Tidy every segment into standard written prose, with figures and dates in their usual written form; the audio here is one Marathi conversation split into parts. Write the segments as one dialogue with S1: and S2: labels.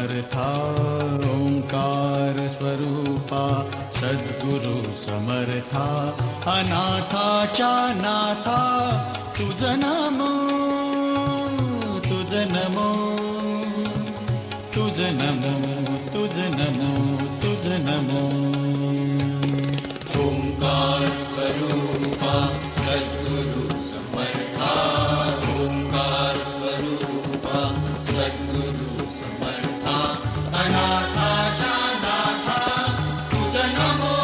S1: समर्था ओंकार स्वरूपा सद्गुरु समर्था अनाथाच्या नाथा तुझ नमो तुझ नमो तुझ नमो तुझ नमो तुझ नमो
S2: ओंकार स्वरूपा सद्गुरु समर्था ओंकार स्वरूपा सद्गुरु समर्था अनाथाच्या नाथा तुझ नमो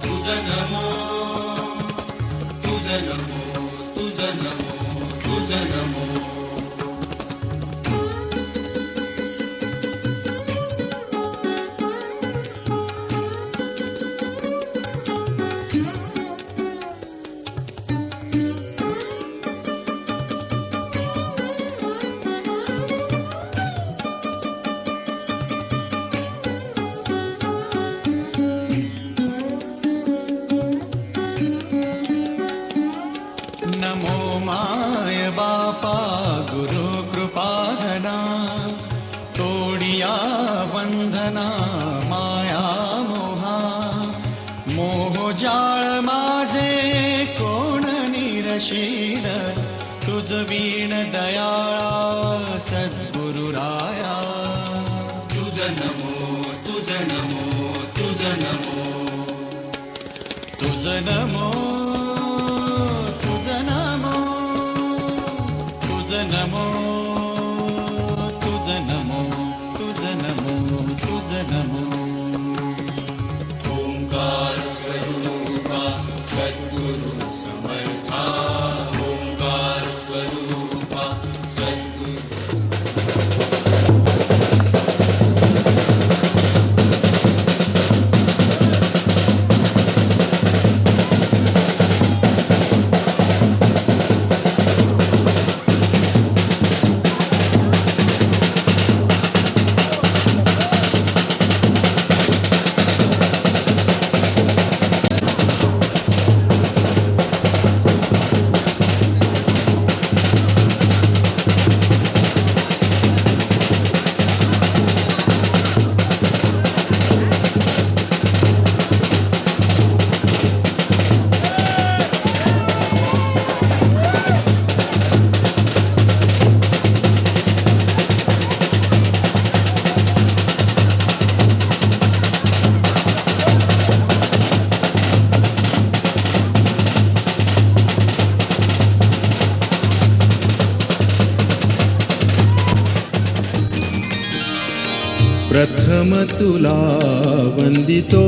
S2: तुझ नमो तुझ नमो तुझ नमो तुझ नमो
S1: नमो माय बापा गुरु कृपाधना तोडिया बंधना माया मोहा मोह जाळ माझे कोण निरशील तुझ वीण दयाळा सद्गुरु राया
S2: तुझ नमो तुझ नमो तुझ नमो
S1: तुझ नमो तुझ नमो तुझ नमो तुझ नमो तुझ नमो तुझ नमो
S2: ओंकार स्वरूपा सद्गुरु समर्था ओंकार स्वरूपा सद्गुरु
S3: प्रथम तुला वंदितो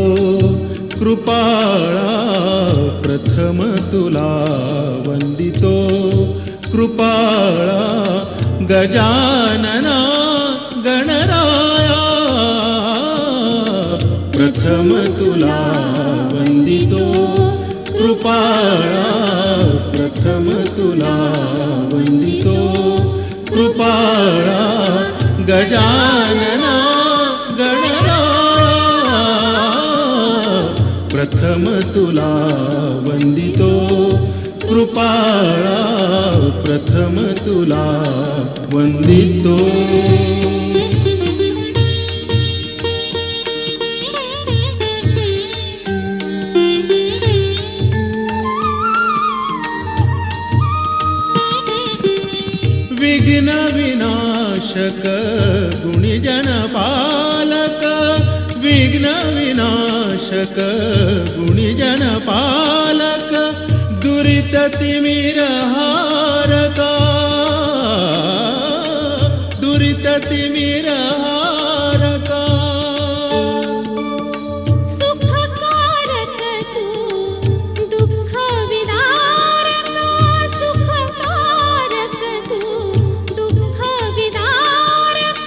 S3: कृपाळा प्रथम तुला वंदितो कृपाळा गजानना गणराया प्रथम तुला वंदितो कृपाळा प्रथम तुला वंदितो कृपाळा गजानना गणराया प्रथम तुला वंदितो कृपाळा प्रथम तुला वंदितो विघ्न विनाशक गुणिजन पालक विघ्न विनाशक गुणिजन पालक दुरित तिमिर हारका दुरित तिमिर हारका
S4: सुखकारक तू दुःख विदारक सुखकारक तू दुःख विदारक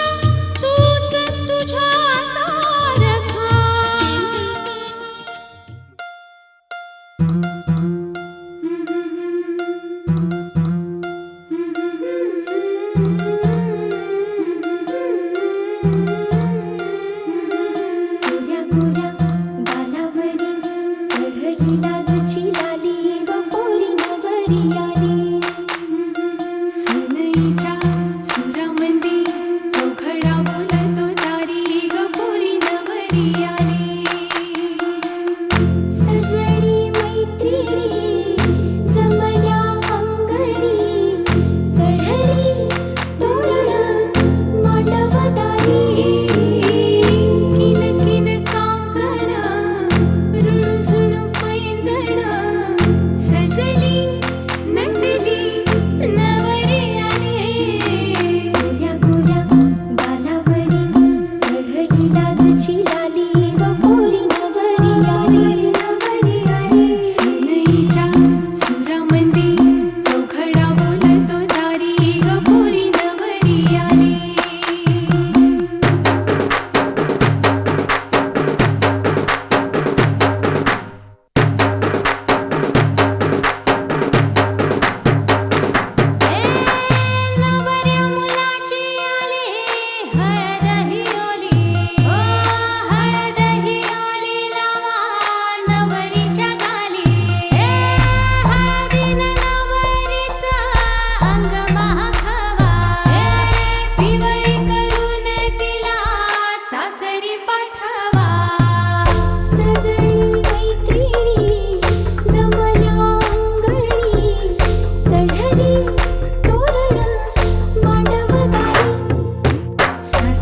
S4: तूच तुझ्या सारखा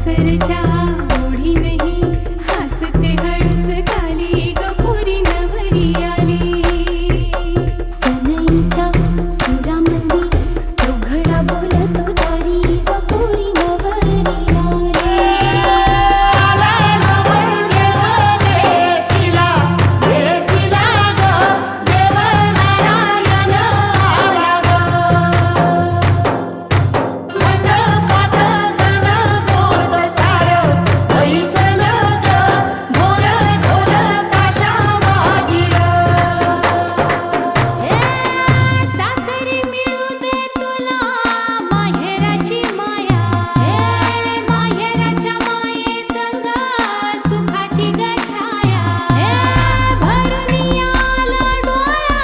S4: सासरच्या ओढीनही हसते हळूच खाली गपुरी नवरी आली.
S5: सनईच्या सुरामंदी चौघडा बोलतो दारी गपुरी नवरी आली.
S4: सासरी मिळू दे तुला माहेराची माया. माहेराच्या माये संग सुखाची गछाया. भरून आला डोळा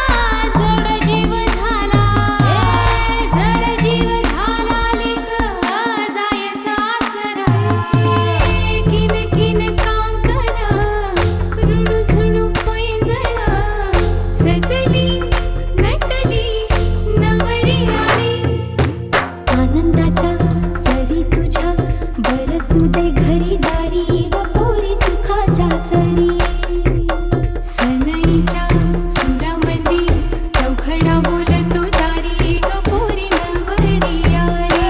S4: जड जीव झाला. जड जीव झाला लेक जाय सासरा. किन किन कांकण रुणू झुणू पैंजण सजली नटली नवरी आली.
S5: आनंदाच्या सरी तुझ्या बरसू दे घरी दारी गपुरी सुखाच्या सरी.
S4: सनईच्या सुरामंदी चौघडा बोलतो दारी गपोरी नवरी आली.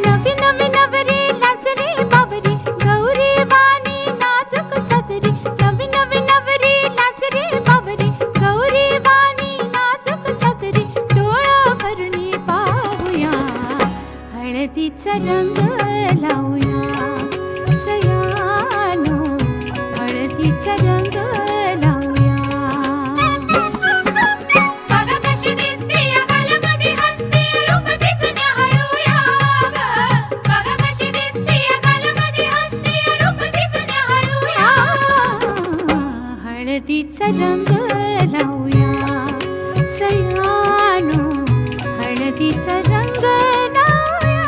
S4: नवी नवी नवरी लाजरी बाबरी गौरी वाणी नाजूक सजरी. नवी नवी नवरी लाजरी बाबरी गौरी वाणी नाजूक सजरी. डोळं भरणी पाहूया हळदीचा रंग लावूया. सयानो हळदीचा रंग लावूया. बघा कशी दिसते या गालामध्ये हसते रूप तिचं न्याहाळूया ग. बघा कशी दिसते या गालामध्ये हसते रूप तिचं न्याहाळूया. हळदीचा रंग लावूया. सयानो हळदीचा रंग लावूया.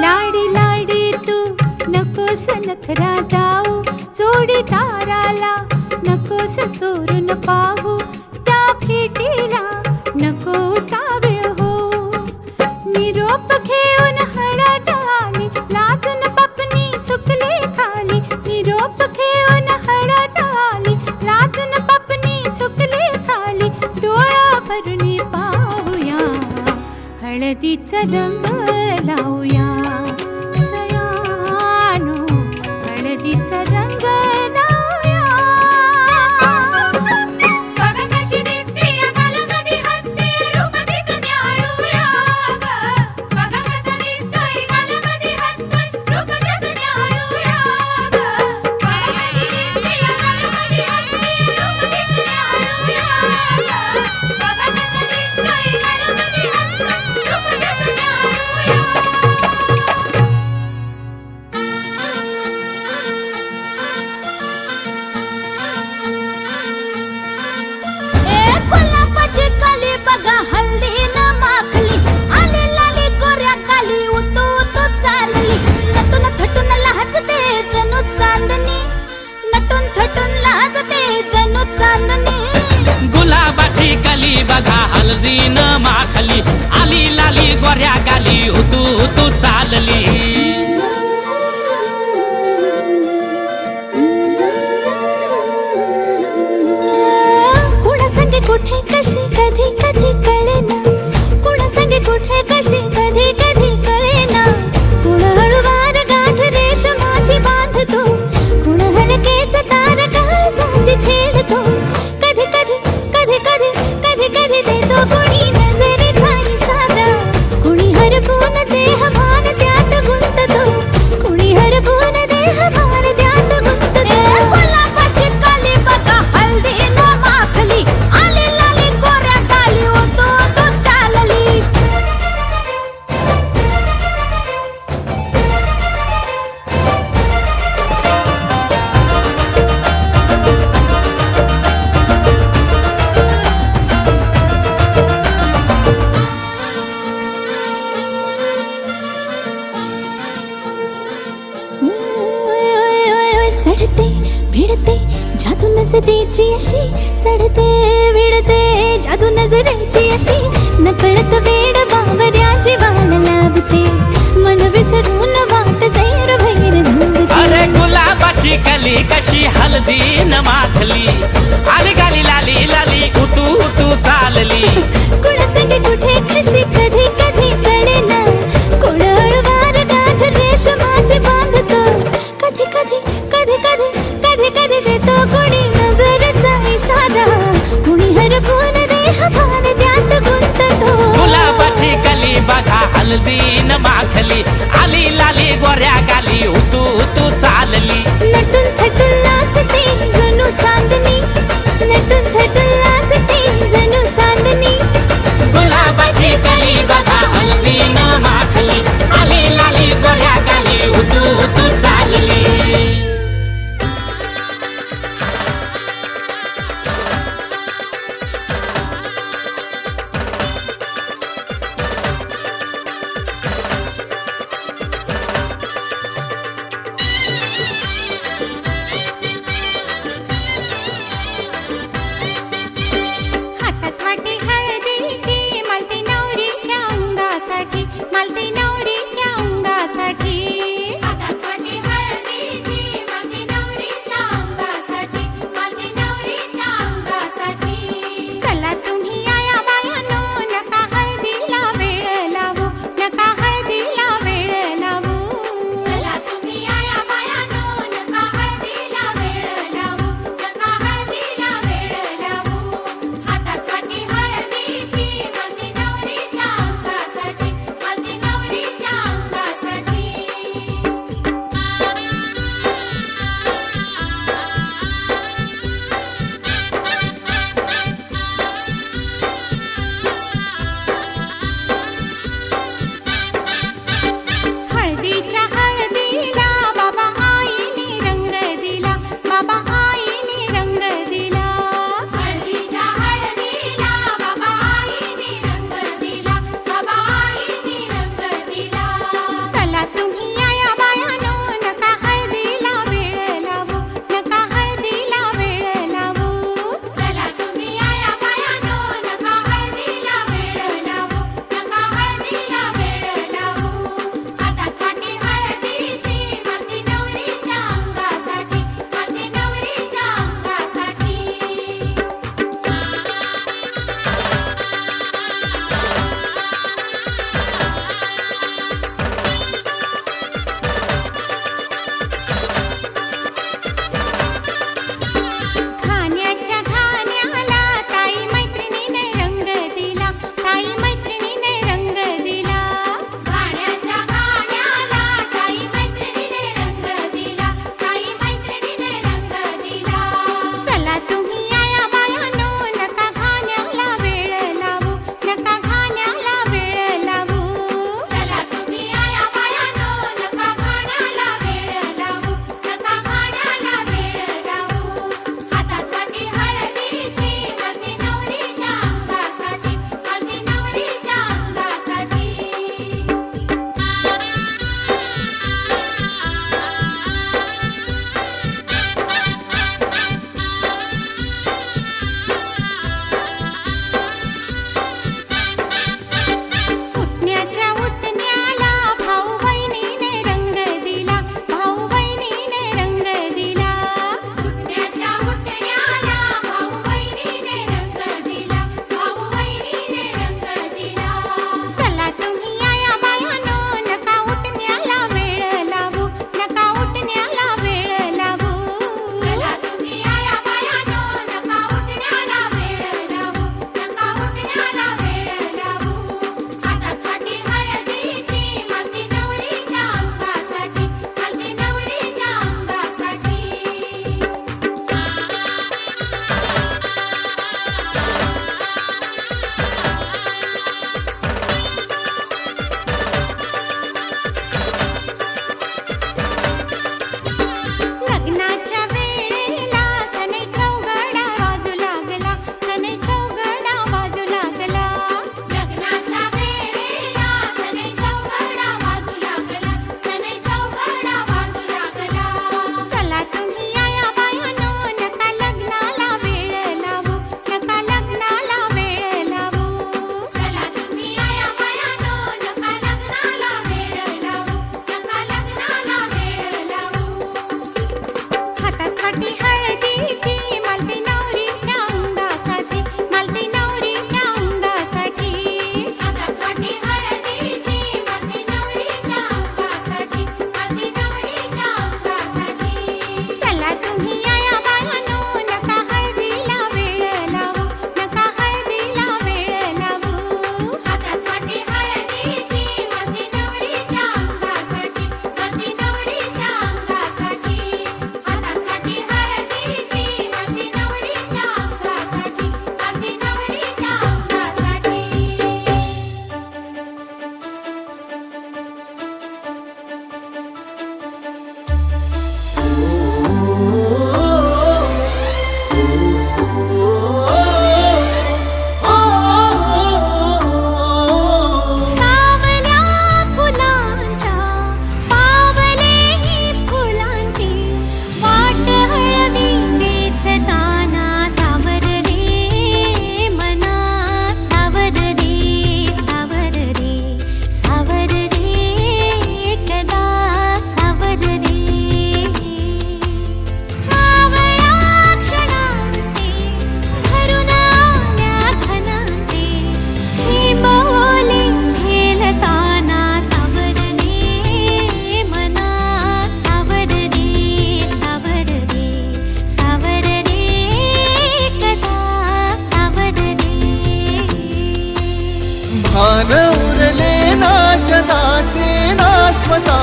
S4: लाडी लाडी तू नकोस नखरा जाऊ. जोडीदाराला नकोस चोरून पाहू. त्या भेटीला नको उतावीळ हो. निरोप घेऊन हळद आली लाजून पपनी चुकली खाली. निरोप घेऊन हळद आली लाजून पपनी चुकली खाली. डोळा भरून पाहूया हळदीचा रंग लावूया. सयानो हळदीचा रंग लावूया. बघा कशी दिसते या गालामध्ये हसते रूप तिचं न्याहाळूया ग. बघा कसा दिसतोय गालामध्ये हसतोय रूप तिचं न्याहाळूया ग. बघा कशी दिसते या गालामध्ये हसते रूप तिचं न्याहाळूया ग. बघा कसा दिसतोय गालामध्ये हसतोय रूप तिचं न्याहाळूया.
S5: गुलाबाची कली बघा हळदीनं माखली. आली लाली गोऱ्या काली उतू उतू चालली. नटून थटून लाजते जणू चांदणी. नटून थटून लाजते जणू चांदणी.
S6: गुलाबाची कली बघा हळदीनं माखली. आली लाली गोऱ्या गाली उतू उतू चालली.
S5: कुणासंगे कुठे कशी कधी कधी कळेना. कुणासंगे कुठे कशी कधी कधी कळेना. कुण हळूवार गाठ रेशमाची बांधतो. कुण हलकेच तार काळजाची छेडतो. कधी कधी कधी कधी कधी कधी देतो कुणी नजरेचा इशारा. कुणी हरपून देह भान चढते भिडते जादू नजरेची अशी चढते भिडते जादू नजरेची अशी नकळत वेड बावऱ्या जीवाला लाभते मन विसरून वाट सैर भैर धुंदते
S6: अरे गुलाबाची कली कशी हलदी न माखली आली गाली लाली लाली उतू उतू चालली
S5: कुणासाठी कुठे कशी कधी कधी कळेना कोण हळवार गाठ रेशमाची बांधतो कधी कधी कधी कधी कधी कधी देतो कोणी नजरेचा इशारा कोणी हरपून देह भान त्यात गुंततो
S6: गुलाबाची कली बघा हलदी न माखली आली लाली गोऱ्या गाली उतू उतू चालली
S5: नटून थटून लाजते जणू चांदणी नटून थटून लाजते जणू चांदणी
S6: गुलाबाची कली बघा हलदी न माखली आली लाली गोऱ्या गाली उतू उतू चालली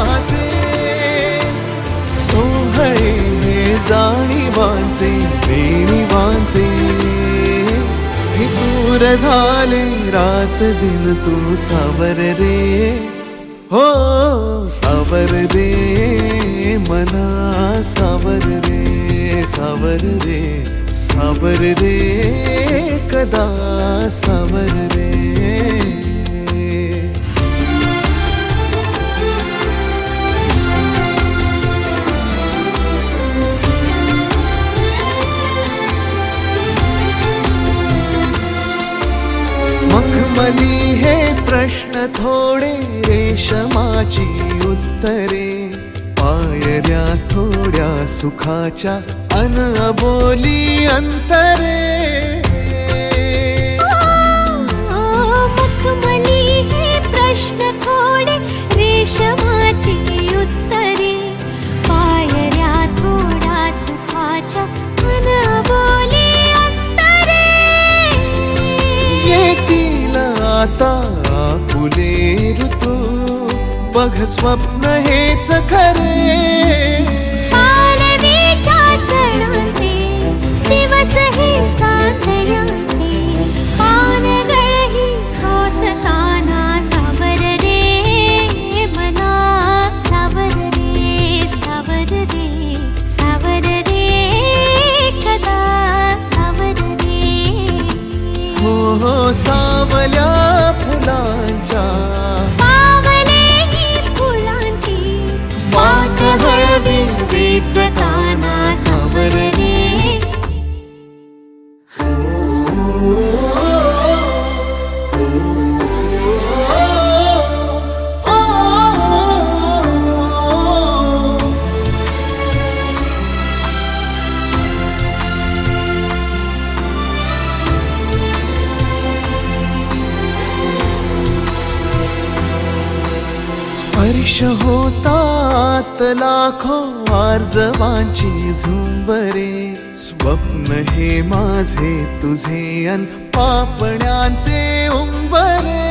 S7: माझे सोहळे हे जाणीवांचे बेणीवांचे हे दूर झाले रात दिन तू सावर रे हो सावर रे मना सावर रे सावर रे सावर रे कदा सावर रे मखमली हे प्रश्न थोडे रेशमाची उत्तरे पायऱ्या थोड्या सुखाच्या अनबोली अंतरे
S5: मखमली हे प्रश्न थोडे रेशमाची उत्तरे पायऱ्या थोड्या सुखाच्या अनबोली अंतरे
S7: येतील आता फुले ऋतू बघ स्वप्न हेच खरे
S5: पालवीच्या सणाचे दिवस हे चांदण्याचे पानगळही सोसताना सावर रे मना सावर रे सावर रे सावर रे कदा सावर रे
S7: हो हो सावल्या फुलांच्या वाट हळवी वेचताना सावर रे स्पर्श होतात लाखो आर्जवांची झुंबरे स्वप्न हे माझे तुझे अन पापण्यांचे उंबरे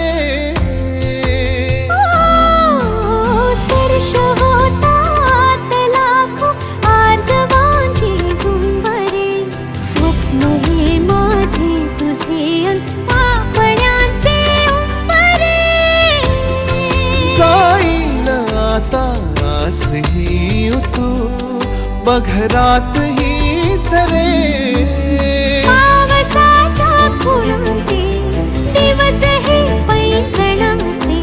S5: स्पर्श होतात लाखो आर्जवांची झुंबरे स्वप्न हे माझे तुझे अन पापण्यांचे उंबरे
S7: जाईल आता आसही तू बघरात ही सरे
S5: पावसाच्या फुलांचे दिवस हे पैंजणाचे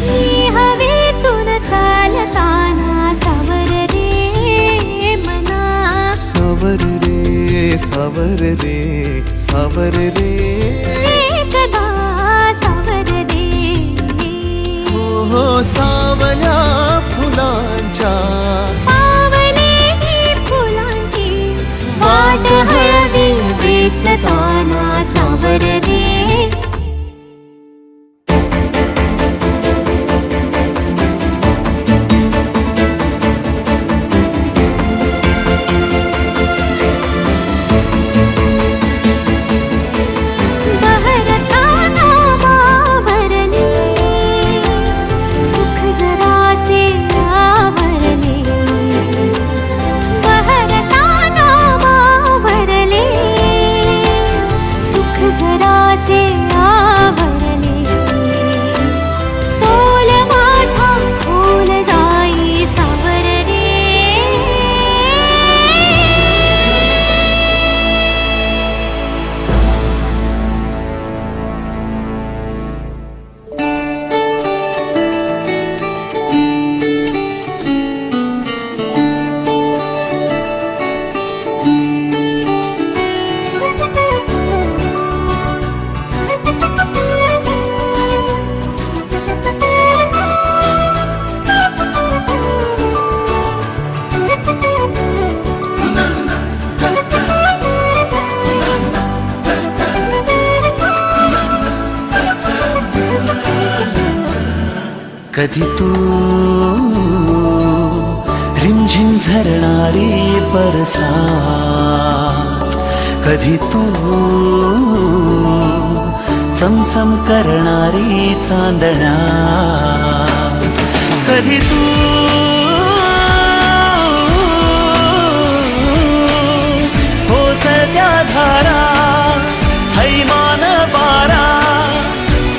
S5: मी हवेतून चालताना सावर रे मना
S7: सावर रे सावर रे सावर रे
S5: कदा सावर रे
S7: हो सावल्या फुलांच्या
S5: पावले ही फुलांची वाट हळवी वेचताना सावर रे बहरताना वावरले सुख जरासे आवरले बहरताना वावरले सुख जरासे आवरले तोल माझा खोल जाई सावर रे
S8: कधी तू रिमझिम झरणारी बरसात कधी तू चमचम करणारी चांदण्या कधी तू कोसळत्या धारा हैमान बारा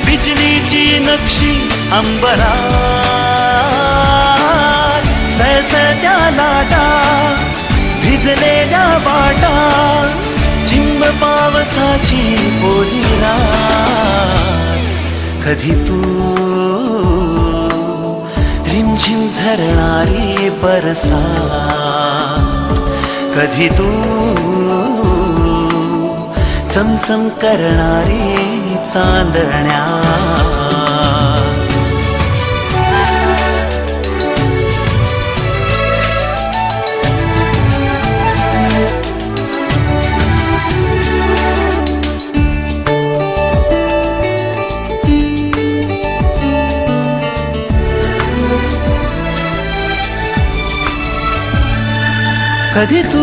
S8: बिजलीची नक्षी अंबरात सळसळत्या लाटा भिजलेल्या वाटा चिंब पावसाची ओली रात कधी तू रिमझिम झरणारी बरसात कधी तू चमचम करणारी चांदण्या कधी तू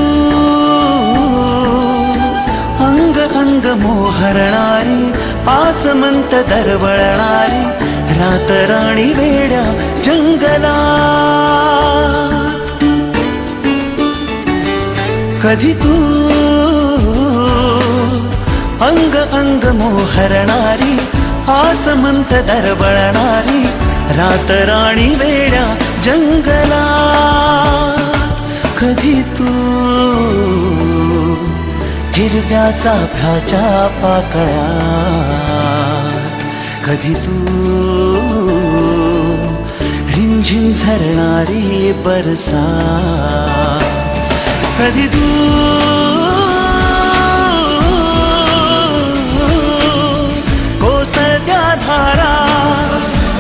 S8: अंग अंग मोहरणारी आसमंत दरवळणारी रातराणी वेड्या जंगलात कधी तू अंग अंग मोहरणारी आसमंत दरवळणारी रातराणी वेड्या जंगलात कधी तू हिरव्या चाफ्याच्या पाकळ्यात कधी तू रिमझिम झरणारी बरसात कधी तू कोसळत्या धारा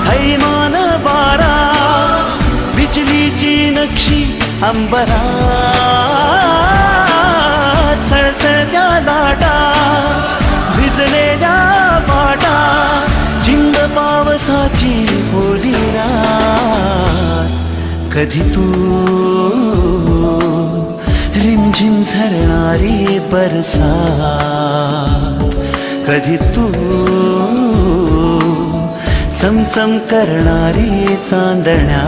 S8: हैमान बारा बिजलीची नक्षी अंबरात सळसळत्या लाटा भिजलेल्या वाटा चिंब पावसाची ओली रात कधी तू रिमझिम झरणारी बरसात कधी तू चमचम करणारी चांदण्या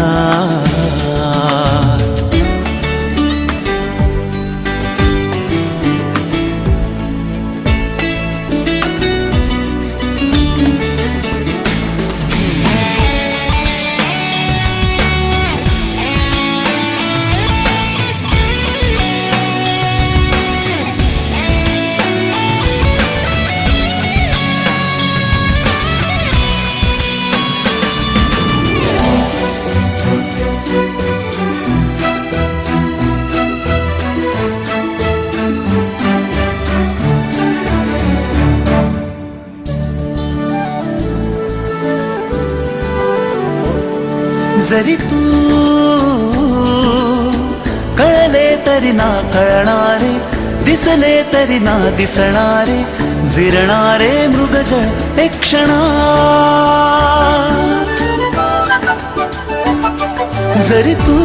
S8: जरी तू कळले तरी ना कळणारे दिसले तरी ना दिसणारे विरणारे मृगजळ एक क्षणात जरी तू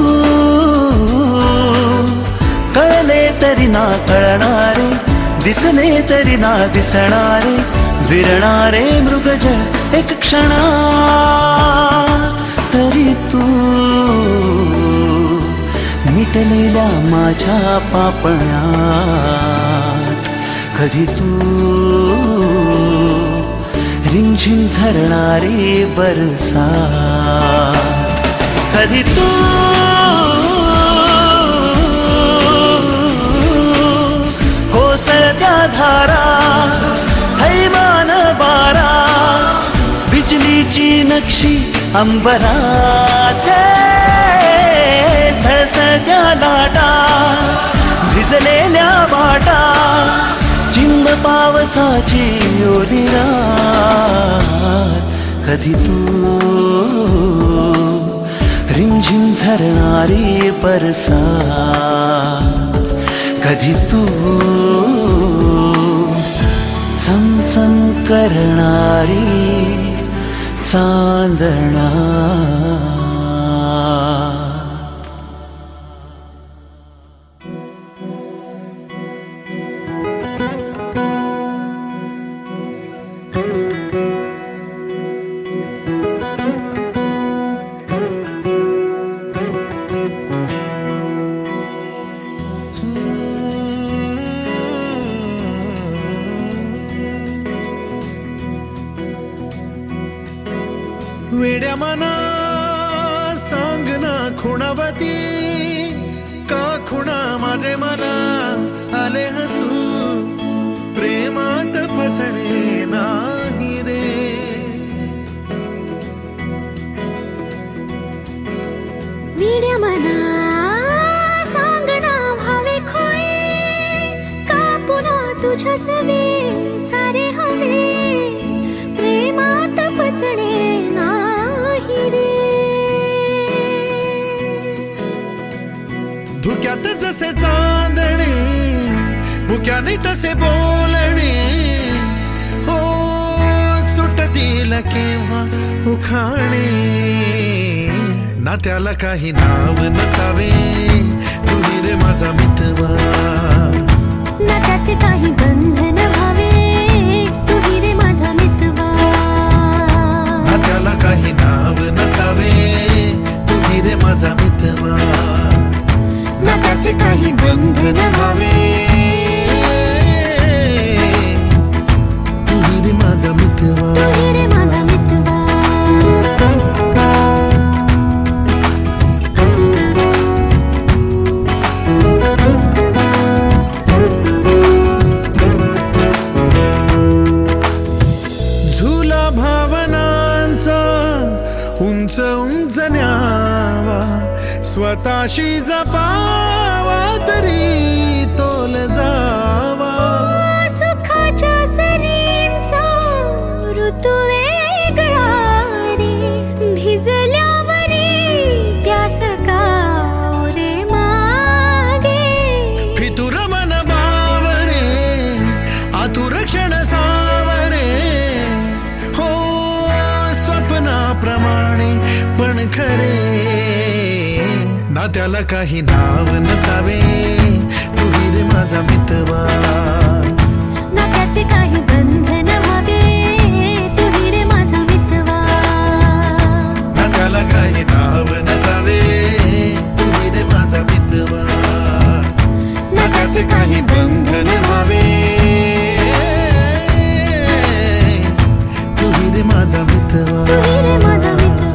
S8: कळले तरी ना कळणारे दिसले तरी ना दिसणारे विरणारे मृगजळ एक क्षणात तरी तू मिटलेल्या माझ्या पापण्यात कधी तू रिमझिम झरणारी बरसात कधी तू कोसळत्या धारा हैमान बारा बिजलीची नक्षी अंबरात सळसळत्या लाटा भिजलेल्या वाटा चिंब पावसाची ओली रात कधी तू रिमझिम झरणारी बरसात कधी तू चमचम करणारी चांदणा
S3: हाती का खुणा माझे मला आले हसू प्रेमात फसणे नाही रे
S5: विड्या मना सांगना भावे खोळे का पुन्हा तुझ्या सवे सारे हवे प्रेमात फसणे नाही रे
S3: धुक्यात जसे चांदणे मुक्याने तसे बोलणे हो सुटतील केव्हा उखाणे ना त्याला काही नाव नसावे तू रे माझा मितवा
S5: ना त्याचे काही बंधन व्हावे तू रे माझा मितवा
S3: ना त्याला काही नाव नसावे तू रे माझा मितवा ना त्याचे काही बंधन व्हावे तू रे माझा मितवा
S5: तू रे माझा मितवा
S3: झुला भावनांचा उंच उंच न्यावा स्वतःशी जपावा तरी तोल जावा
S5: सुखाच्या सरींचा ऋतू वेगळा रे भिजल्यावरी प्यास का रे मागे
S3: फितुर मन बावरे आतुर क्षण सावरे हो स्वप्नाप्रमाणे पण खरे ना त्याला काही नाव नसावे तू रे माझा मितवा
S5: ना त्याचे काही बंधन व्हावे तू रे माझा मितवा
S3: ना त्याला काही नाव नसावे तू रे माझा मितवा ना त्याचे काही बंधन व्हावे तू रे माझा मितवा
S5: तू रे माझा मितवा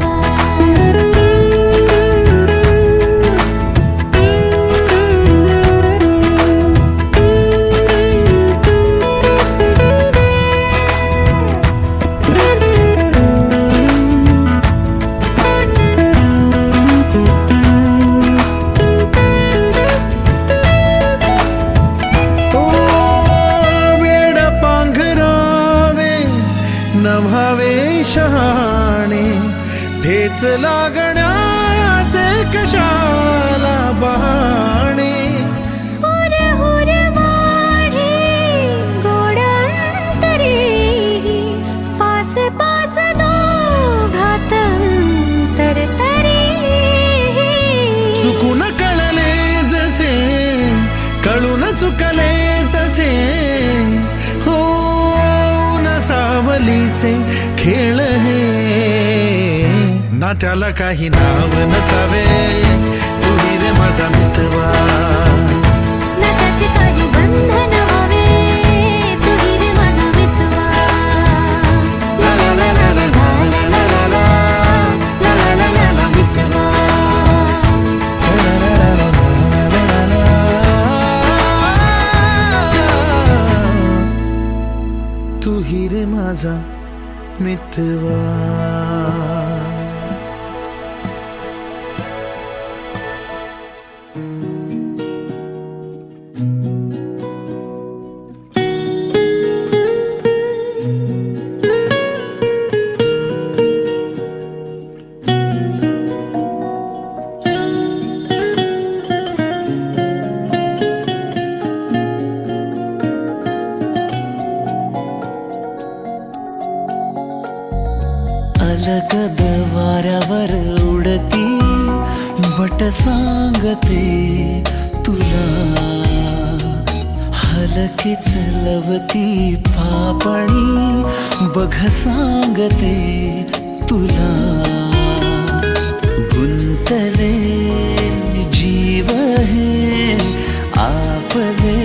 S3: नभावे शहाणे ठेच लागण्याचे कशाला बहाणे
S5: हुर हुर वाढे गोडंतरी पास पास दोघात अंतर तरी
S3: चुकून कळले जसे कळून चुकले तसे हो सावलीचे खेळ हे ना त्याला काही नाव नसावे तू रे माझा मितवा
S5: ना त्याचे काही बंधन व्हावे तू रे माझा मितवा
S3: ला ला ला ला ला ला ला ला ला ला ला ला ला ला मितवा ला ला ला ला ला ला तू रे माझा मितवा
S8: अलगद वाऱ्यावर उडती बट सांगते तुला हलकीच लवती पापणी बघ सांगते तुला गुंतले जीव हे आपले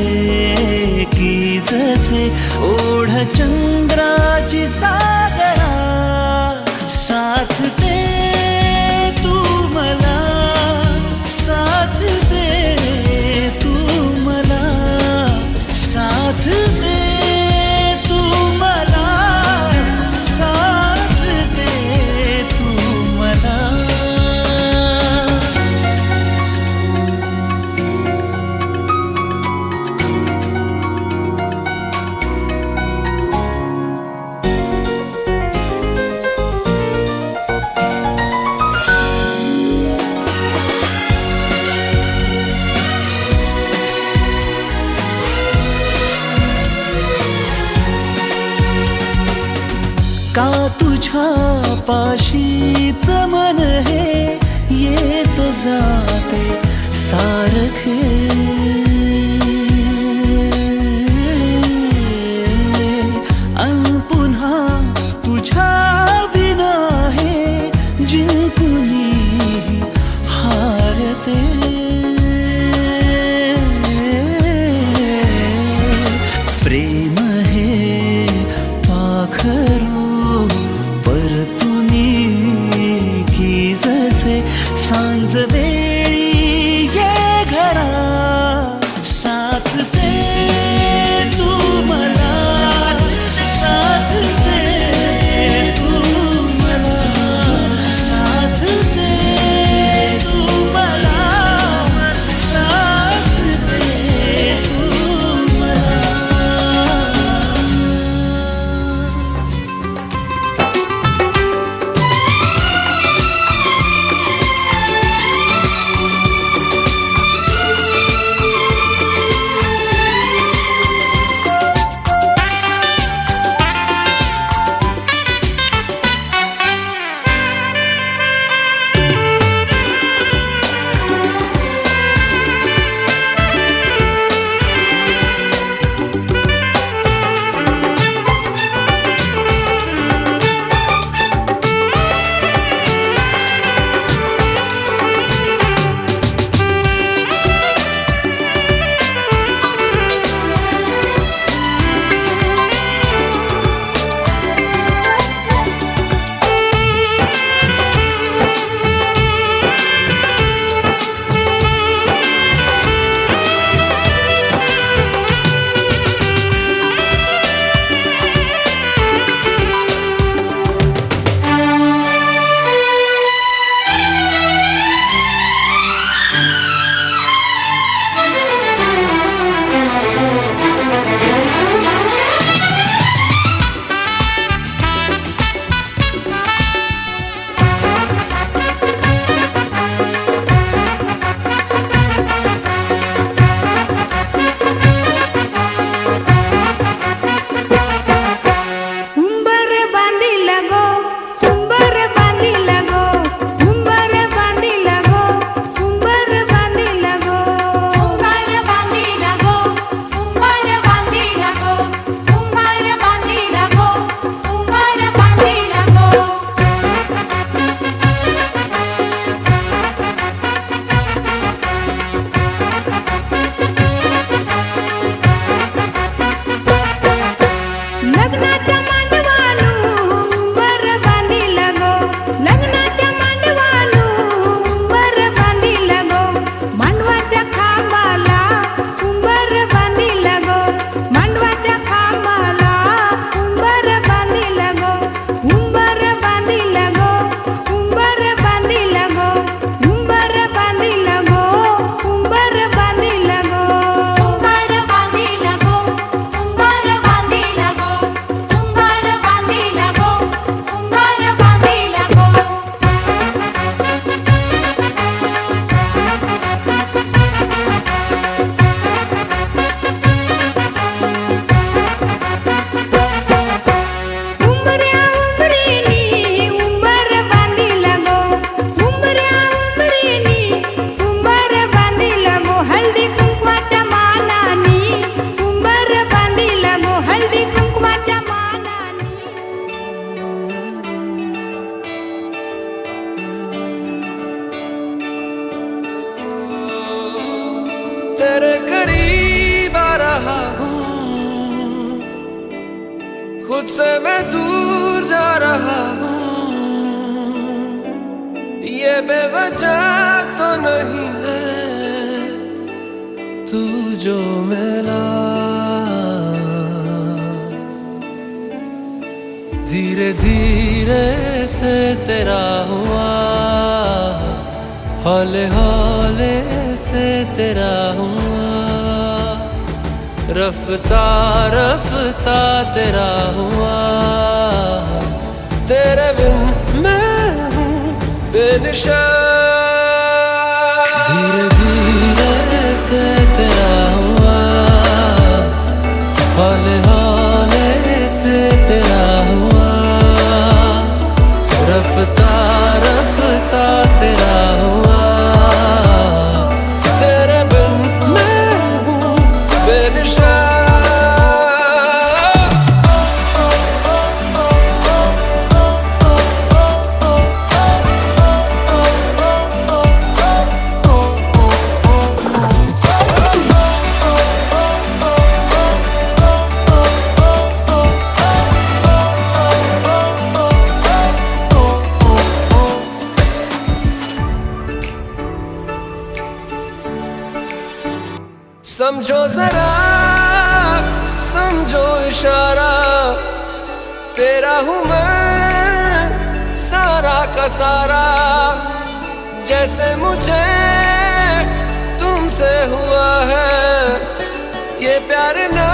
S8: की जसे ओढ चंद्राची सागरा साथ दे तू मला तुझ्या पाशीच मन हे येत जाते सारखे अन पुन्हा तुझ्या विना हे जिंकुनी हारते प्रेम हे पाखरू परतुनी की जसे सांज वेळी ये घरा साथ दे तू मला साथ दे तू मला साथ दे तू मला साथ दे तू मला
S9: तेरे करीब आ रहा हूँ, खुद से मैं दूर जा रहा हूँ। ये बेवजह तो नहीं है तू जो मिला, धीरे धीरे से तेरा हुआ, हौले हौले से तेरा हुआ, रफ्ता रफ्ता तेरा हुआ। तेरे बिन मैं हूँ बेनिशा, धीरे धीरे से तेरा हुआ, हौले हौले से तेरा हुआ, समझो जरा समझो इशारा, तेरा हूँ मैं सारा का सारा। जैसे मुझे तुमसे हुआ है ये प्यार ना